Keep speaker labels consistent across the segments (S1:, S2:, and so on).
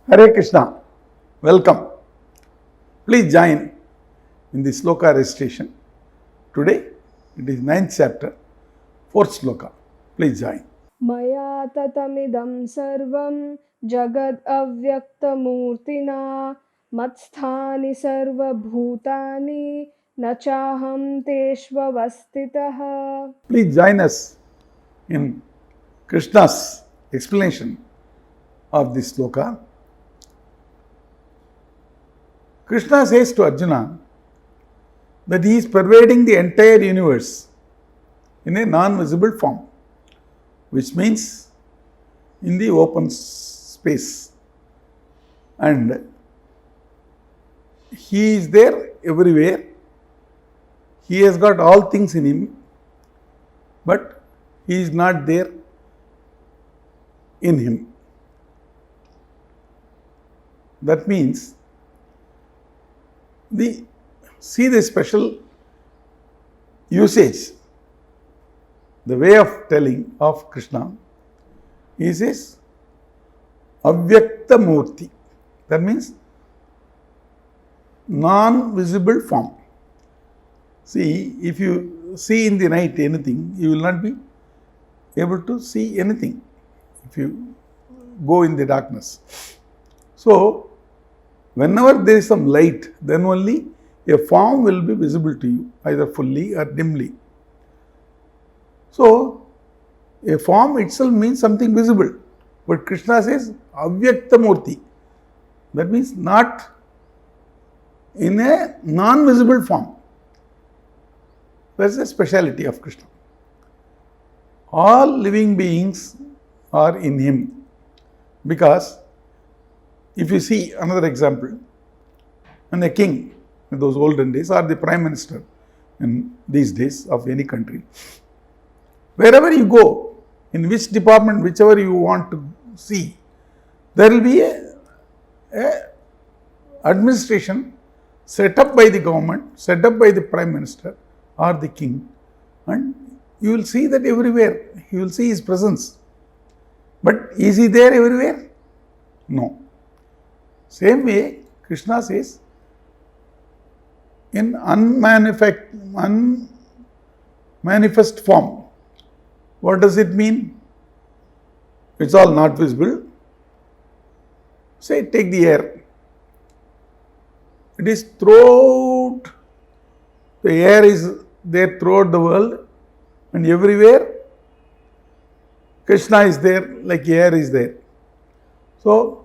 S1: Hare Krishna, welcome. Please join in the sloka recitation. Today it is 9th chapter, 4th sloka. Please join.
S2: मया ततमिदं सर्वं जगद् अव्यक्तमूर्तिना मत्स्थानि सर्वभूतानि न चाहं तेष्वस्थितः.
S1: Please join us in Krishna's explanation of this sloka. Krishna says to Arjuna that he is pervading the entire universe in a non-visible form, which means in the open space, and he is there everywhere. He has got all things in him, but he is not there in him. That means see the special usage, the way of telling of Krishna. He says Avyakta Murti. That means non-visible form. See, if you see in the night anything, you will not be able to see anything if you go in the darkness. So, whenever there is some light, then only a form will be visible to you, either fully or dimly. So, a form itself means something visible. But Krishna says Avyakta Murti. That means not in a non-visible form. That's the speciality of Krishna. All living beings are in him, because if you see another example, when a king in those olden days or the prime minister in these days of any country, wherever you go, in which department, whichever you want to see, there will be a administration set up by the government, set up by the prime minister or the king, and you will see that everywhere, you will see his presence. But is he there everywhere? No. Same way, Krishna says, in unmanifest form. What does it mean? It's all not visible. Say, take the air. It is throughout, the air is there throughout the world, and everywhere Krishna is there, like air is there. So,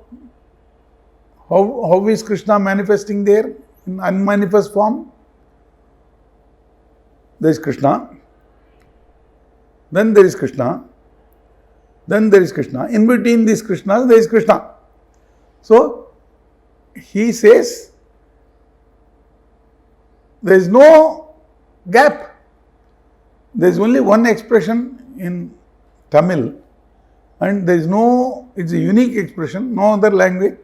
S1: how is Krishna manifesting there in unmanifest form? There is Krishna, then there is Krishna, then there is Krishna. In between these Krishnas, there is Krishna. So, he says, there is no gap. There is only one expression in Tamil, and there is no, it's a unique expression, no other language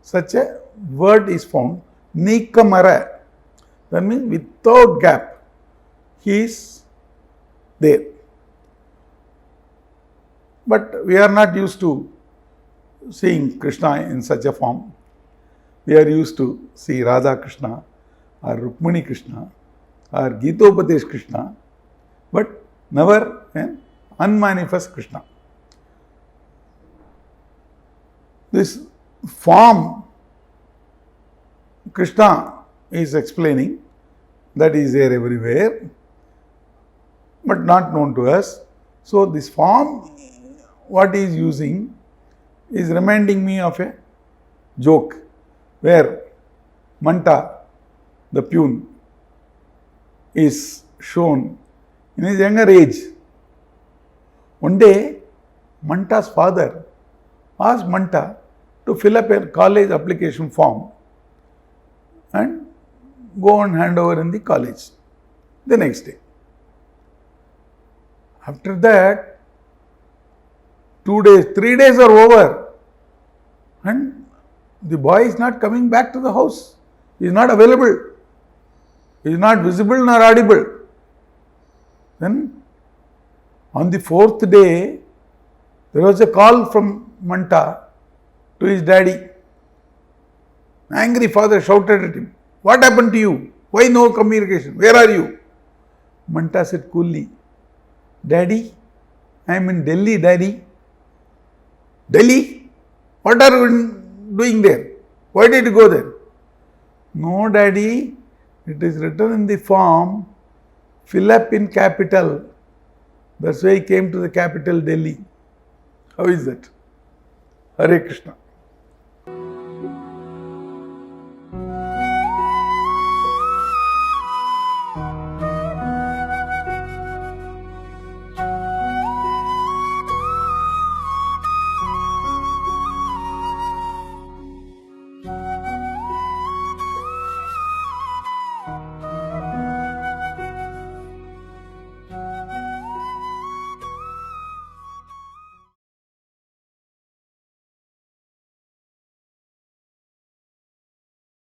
S1: such a word is found, Nikamara. That means without gap, he is there. But we are not used to seeing Krishna in such a form. We are used to see Radha Krishna or Rukmini Krishna or Gitopadesh Krishna, but never an unmanifest Krishna. This form Krishna is explaining, that is there everywhere, but not known to us. So this form, what he is using, is reminding me of a joke where Manta, the peon, is shown in his younger age. One day, Manta's father asked Manta to fill up a college application form and go and hand over in the college the next day. After that, 2 days, 3 days are over, and the boy is not coming back to the house. He is not available. He is not visible nor audible. Then, on the 4th day, there was a call from Manta to his daddy Angry father shouted at him, "What happened to you? Why no communication? Where are you?" Manta said coolly, "Daddy, I am in Delhi, Daddy." "Delhi? What are you doing there? Why did you go there?" "No, Daddy, it is written in the form, fill up in capital. That's why I came to the capital, Delhi." How is that? Hare Krishna.